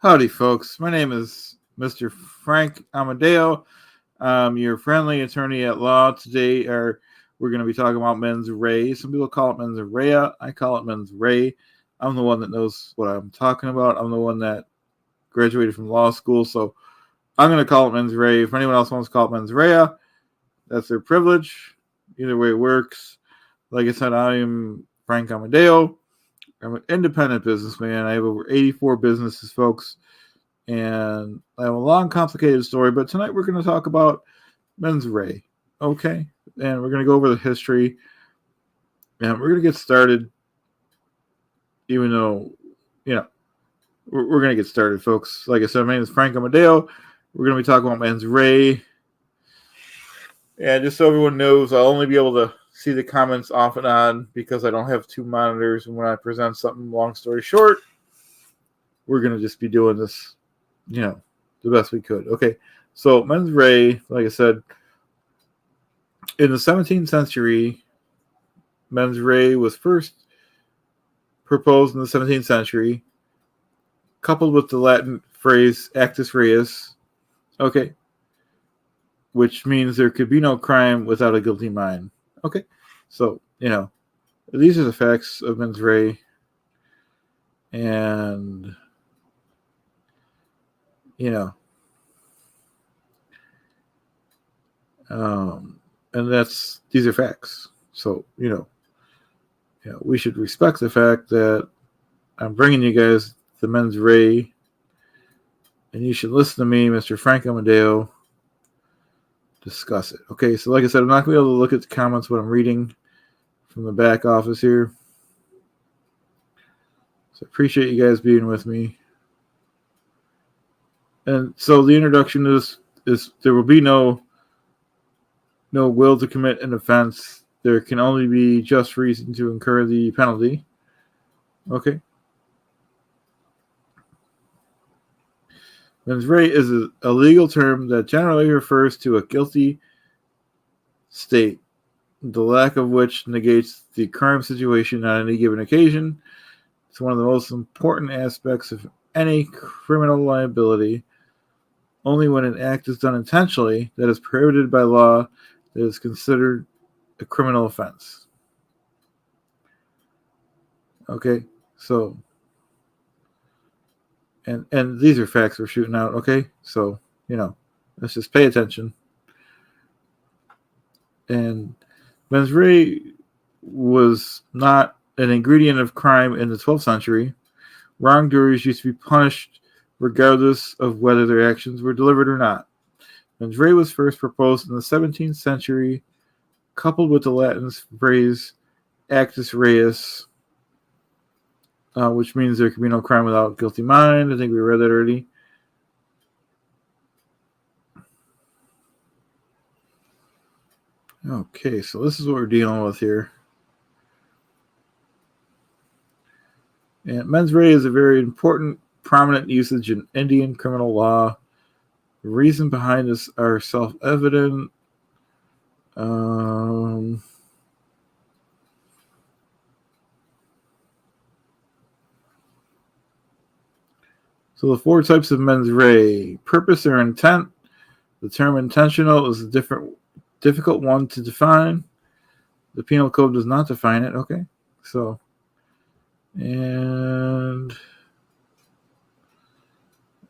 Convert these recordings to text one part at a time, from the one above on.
Howdy, folks. My name is Mr. Frank Amodeo. I'm your friendly attorney at law. Today, we're going to be talking about Mens REA. Some people call it Mens REA. I call it Mens REA. I'm the one that knows what I'm talking about. I'm the one that graduated from law school, so I'm going to call it Mens REA. If anyone else wants to call it Mens REA, that's their privilege. Either way works. Like I said, I am Frank Amodeo. I'm an independent businessman. I have over 84 businesses, folks, and I have a long, complicated story, but tonight we're going to talk about Mens REA, okay? And we're going to go over the history, and we're going to get started, even though, we're going to get started, folks. Like I said, my name is Frank Amodeo. We're going to be talking about Mens REA, and just so everyone knows, I'll only be able to see the comments off and on because I don't have two monitors, and when I present something, long story short, we're going to just be doing this, the best we could. Okay, so Mens REA, like I said, in the 17th century, Mens REA was first proposed in the 17th century, coupled with the Latin phrase actus reus, okay, which means there could be no crime without a guilty mind. Okay, so, these are the facts of Mens REA, and, and these are facts. So, we should respect the fact that I'm bringing you guys the Mens REA, and you should listen to me, Mr. Frank Amodeo, discuss it. Okay, so like I said, I'm not going to be able to look at the comments when I'm reading from the back office here. So I appreciate you guys being with me. And so the introduction is there will be no will to commit an offense. There can only be just reason to incur the penalty. Okay. Mens REA is a legal term that generally refers to a guilty state, the lack of which negates the crime situation on any given occasion. It's one of the most important aspects of any criminal liability. Only when an act is done intentionally that is prohibited by law that is considered a criminal offense. Okay, so and these are facts we're shooting out, okay? So, let's just pay attention. And Mens REA was not an ingredient of crime in the 12th century. Wrongdoers used to be punished regardless of whether their actions were deliberate or not. Mens REA was first proposed in the 17th century, coupled with the Latin phrase actus reus, which means there can be no crime without guilty mind. I think we read that already. Okay, so this is what we're dealing with here. And Mens REA is a very important, prominent usage in Indian criminal law. The reason behind this are self-evident. So the four types of Mens REA: purpose or intent. The term intentional is a difficult one to define. The penal code does not define it. Okay, so and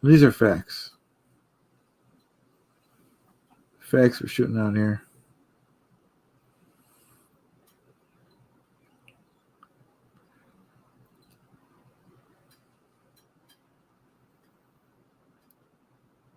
these are facts. Facts we're shooting out here.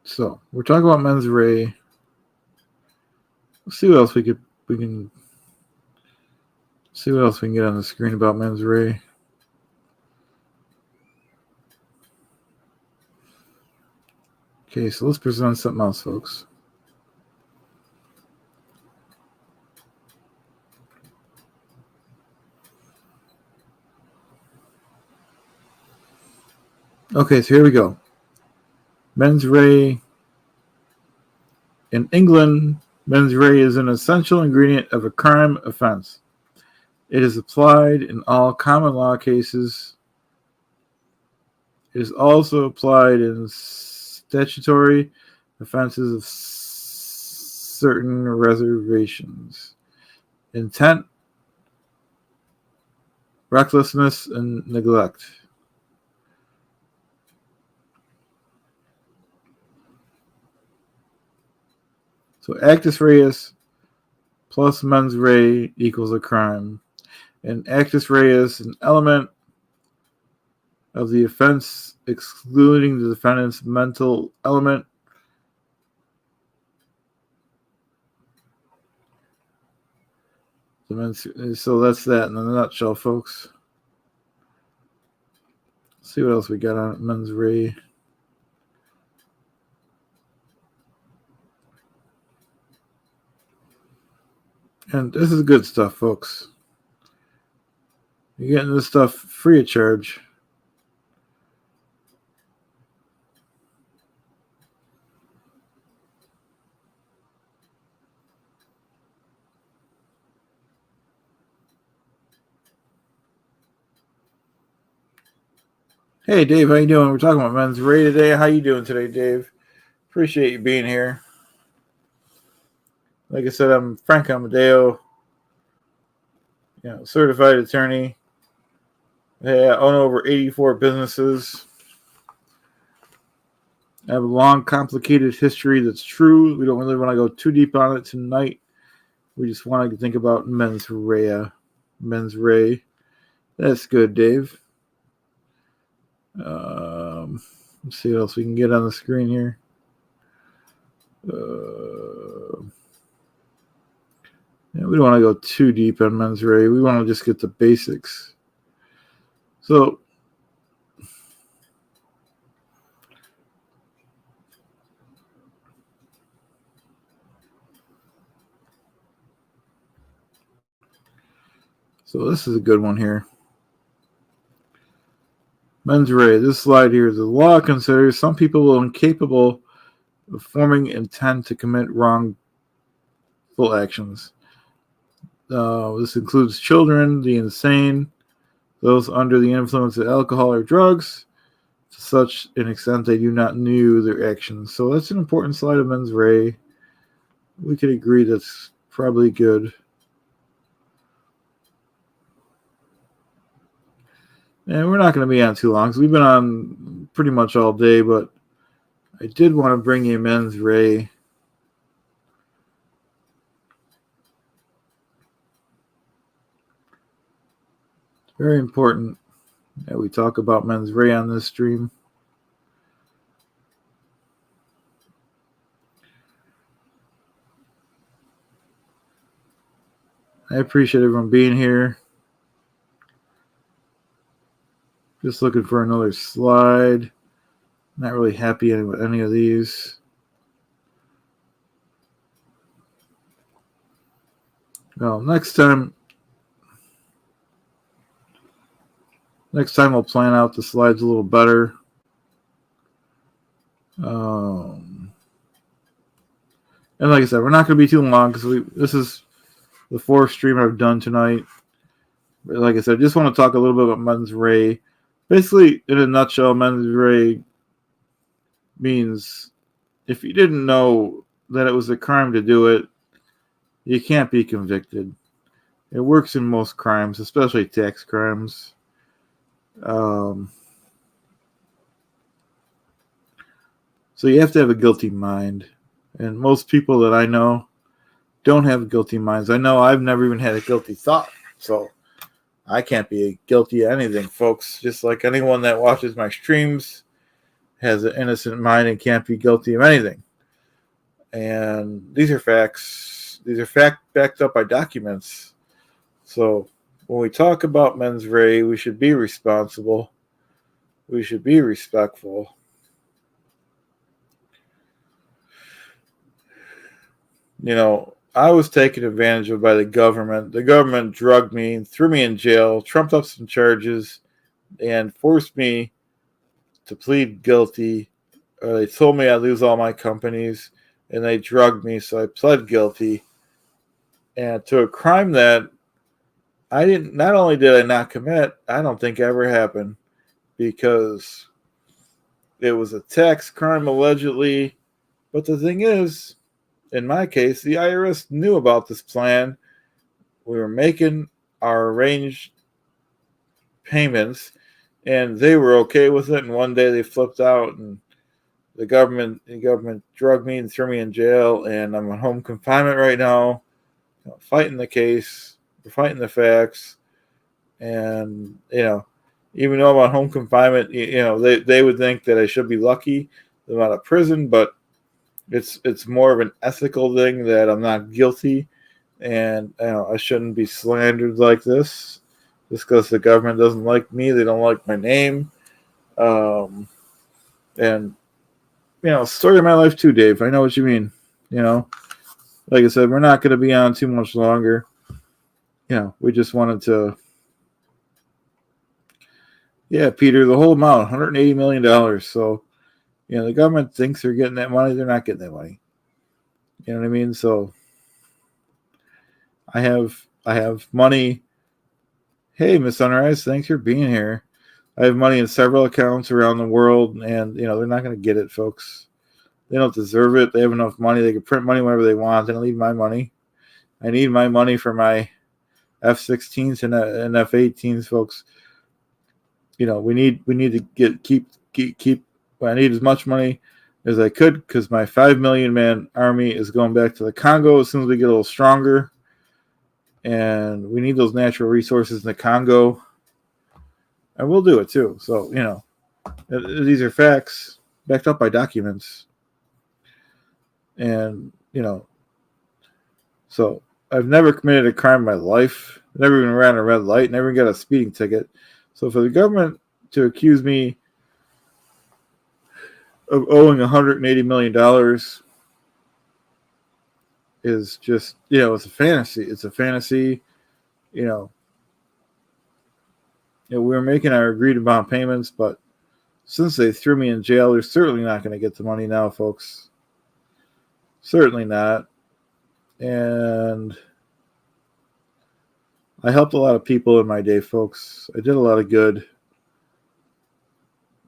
So we're talking about Mens REA. Let's see what else we can see what else we can get on the screen about Mens REA. Okay, so let's present something else, folks. Okay, so here we go. Mens REA. In England, Mens REA is an essential ingredient of a crime offense. It is applied in all common law cases is also applied in statutory offenses of certain reservations. Intent, recklessness, and neglect. So actus reus plus mens rea equals a crime. And actus reus, an element of the offense excluding the defendant's mental element. So that's that in a nutshell, folks. Let's see what else we got on mens rea. And this is good stuff, folks. You're getting this stuff free of charge. Hey, Dave, how you doing? We're talking about mens rea today. How you doing today, Dave? Appreciate you being here. Like I said, I'm Frank Amodeo, certified attorney. I own over 84 businesses. I have a long, complicated history that's true. We don't really want to go too deep on it tonight. We just want to think about mens rea. Mens rea. That's good, Dave. Let's see what else we can get on the screen here. We don't want to go too deep on mens rea. We want to just get the basics. So this is a good one here. Mens rea. This slide here is the law considers some people will incapable of forming intent to commit wrongful actions. This includes children, the insane, those under the influence of alcohol or drugs, to such an extent they do not know their actions. So that's an important slide of mens rea. We could agree that's probably good. And we're not going to be on too long because we've been on pretty much all day, but I did want to bring you mens rea. It's very important that we talk about mens rea on this stream. I appreciate everyone being here. Just looking for another slide. Not really happy with any of these. Well, next time we'll plan out the slides a little better. And like I said, we're not going to be too long because this is the fourth stream I've done tonight. But like I said, I just want to talk a little bit about mens rea. Basically, in a nutshell, mens rea means if you didn't know that it was a crime to do it, you can't be convicted. It works in most crimes, especially tax crimes. So you have to have a guilty mind. And most people that I know don't have guilty minds. I know I've never even had a guilty thought. So I can't be guilty of anything, folks. Just like anyone that watches my streams has an innocent mind and can't be guilty of anything. And these are facts. These are backed up by documents. So when we talk about mens rea, we should be responsible. We should be respectful. I was taken advantage of by the government. The government drugged me, threw me in jail, trumped up some charges, and forced me to plead guilty. They told me I'd lose all my companies, and they drugged me, so I pled guilty. And to a crime that not only did I not commit, I don't think ever happened, because It was a tax crime allegedly. But the thing is, in my case, the IRS knew about this plan. We were making our arranged payments, and they were okay with it. And one day they flipped out, and the government drugged me and threw me in jail. And I'm on home confinement right now, fighting the case, fighting the facts. And even though I'm on home confinement, they would think that I should be lucky that I'm out of prison, but it's more of an ethical thing that I'm not guilty, and I shouldn't be slandered like this just because the government doesn't like me. They don't like my name, and story of my life too, Dave. I know what you mean. Like I said, we're not going to be on too much longer. We just wanted to. Yeah, Peter, the whole amount, $180 million. So, the government thinks they're getting that money. They're not getting that money. You know what I mean? So, I have money. Hey, Miss Sunrise, thanks for being here. I have money in several accounts around the world, and, they're not going to get it, folks. They don't deserve it. They have enough money. They can print money whenever they want. They don't need my money. I need my money for my F-16s and F-18s, folks. We need to keep. I need as much money as I could because my 5 million man army is going back to the Congo as soon as we get a little stronger, and we need those natural resources in the Congo, and we'll do it too. So these are facts backed up by documents, and so I've never committed a crime in my life. Never even ran a red light. Never got a speeding ticket. So for the government to accuse me of owing $180 million is just, it's a fantasy. It's a fantasy. We were making our agreed upon payments, but since they threw me in jail, they're certainly not going to get the money now, folks. Certainly not. And I helped a lot of people in my day, folks. I did a lot of good.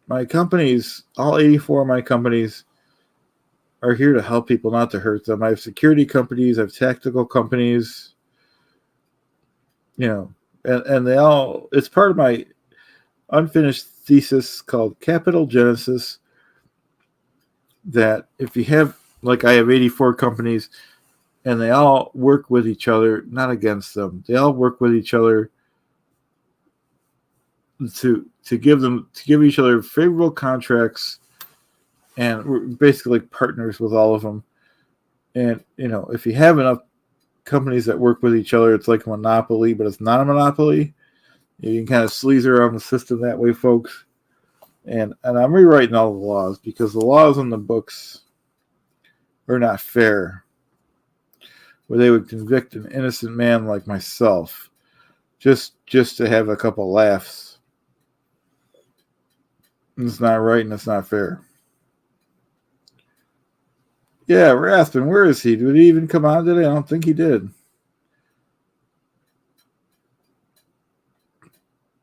My companies, all 84 of my companies, are here to help people, not to hurt them. I have security companies. I have tactical companies. And they all, it's part of my unfinished thesis called Capital Genesis, that if you have, like I have 84 companies, and they all work with each other, not against them. They all work with each other to give each other favorable contracts, and we're basically partners with all of them. And if you have enough companies that work with each other, it's like a monopoly, but it's not a monopoly. You can kind of sleaze around the system that way, folks. And I'm rewriting all the laws because the laws on the books are not fair, where they would convict an innocent man like myself just to have a couple laughs. It's not right and it's not fair. Yeah, Raspin, where is he? Did he even come on today? I don't think he did.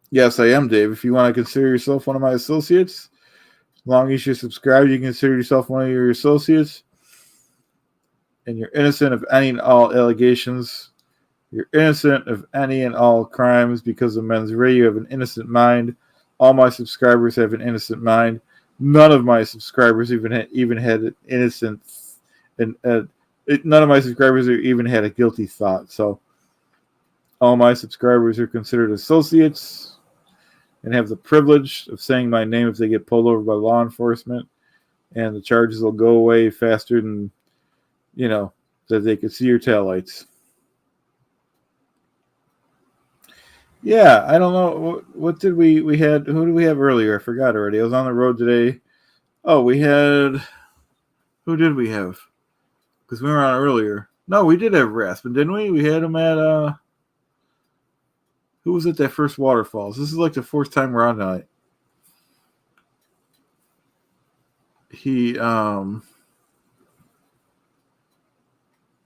Yes, I am, Dave. If you want to consider yourself one of my associates, as long as you subscribe, you can consider yourself one of your associates. And you're innocent of any and all allegations. You're innocent of any and all crimes because of Mens REA. You have an innocent mind. All my subscribers have an innocent mind. None of my subscribers even had an innocent, and none of my subscribers even had a guilty thought. So all my subscribers are considered associates and have the privilege of saying my name if they get pulled over by law enforcement, and the charges will go away faster than that they could see your taillights. Yeah, I don't know. What did we had? Who did we have earlier? I forgot already. I was on the road today. Oh, we had. Who did we have? Because we were on earlier. No, we did have Raspin, didn't we? We had him at. Who was at that first Waterfalls? This is like the fourth time we're on tonight. He.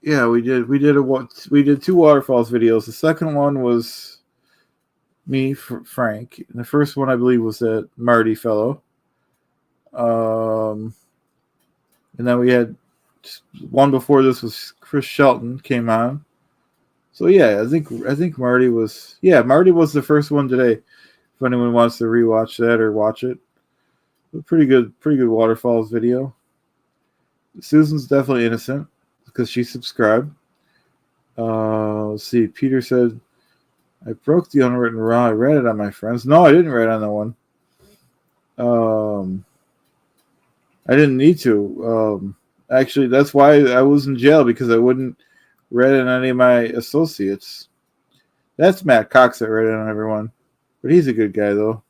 Yeah, we did. We did two Waterfalls videos. The second one was me, Frank. And the first one, I believe, was that Marty fellow. And then we had one before this was Chris Shelton came on. So yeah, I think Marty was the first one today. If anyone wants to rewatch that or watch it, pretty good waterfalls video. Susan's definitely innocent because she subscribed. Let's see. Peter said, "I broke the unwritten law. I read it on my friends." No, I didn't read on that one. I didn't need to. Actually, that's why I was in jail, because I wouldn't read it on any of my associates. That's Matt Cox that read it on everyone, but he's a good guy though.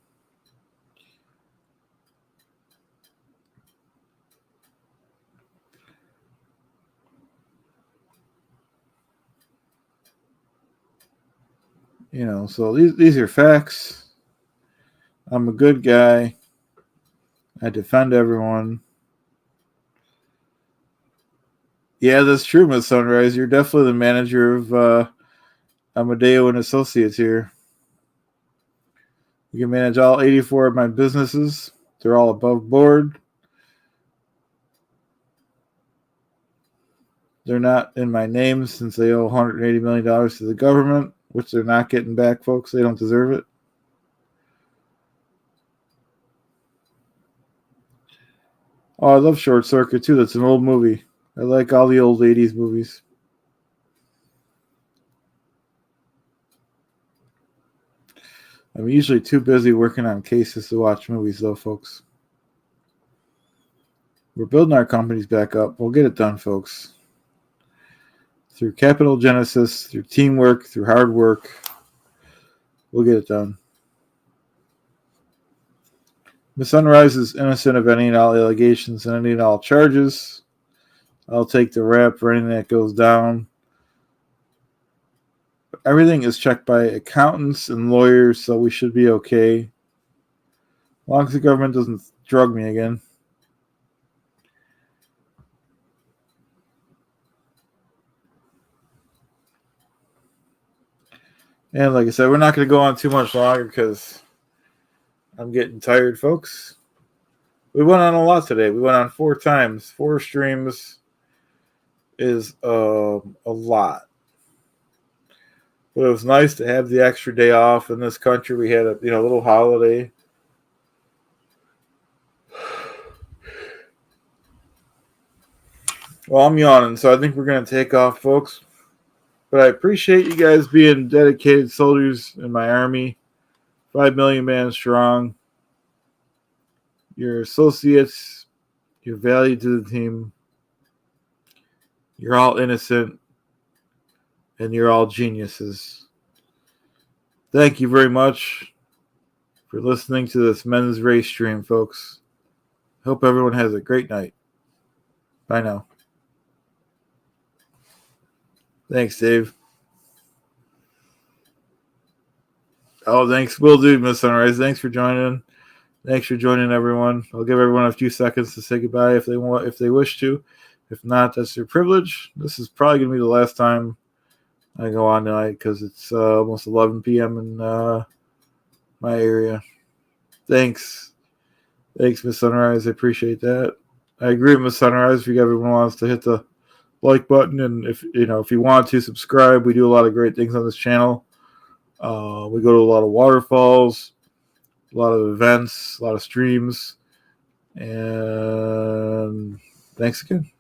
You know, so these are facts. I'm a good guy. I defend everyone. Yeah, that's true, Miss Sunrise. You're definitely the manager of Amodeo and Associates here. You can manage all 84 of my businesses. They're all above board. They're not in my name since they owe $180 million to the government, which they're not getting back, folks. They don't deserve it. Oh, I love Short Circuit, too. That's an old movie. I like all the old 80s movies. I'm usually too busy working on cases to watch movies, though, folks. We're building our companies back up. We'll get it done, folks. Through capital genesis, through teamwork, through hard work, we'll get it done. Miss Sunrise is innocent of any and all allegations and any and all charges. I'll take the rap for anything that goes down. Everything is checked by accountants and lawyers, so we should be okay. As long as the government doesn't drug me again. And like I said, we're not going to go on too much longer because I'm getting tired, folks. We went on a lot today. We went on 4 times. 4 streams is a lot. But it was nice to have the extra day off in this country. We had a little holiday. Well, I'm yawning, so I think we're going to take off, folks. But I appreciate you guys being dedicated soldiers in my army. 5 million man strong. Your associates, you're valued to the team. You're all innocent. And you're all geniuses. Thank you very much for listening to this Men's REA stream, folks. Hope everyone has a great night. Bye now. Thanks, Dave. Oh, thanks. Will do, Miss Sunrise. Thanks for joining. Thanks for joining, everyone. I'll give everyone a few seconds to say goodbye if they wish to. If not, that's their privilege. This is probably going to be the last time I go on tonight because it's almost 11 p.m. in my area. Thanks, Miss Sunrise. I appreciate that. I agree with Miss Sunrise. If everyone wants to hit the like button, and if you want to subscribe, we do a lot of great things on this channel. We go to a lot of waterfalls, a lot of events, a lot of streams, and thanks again.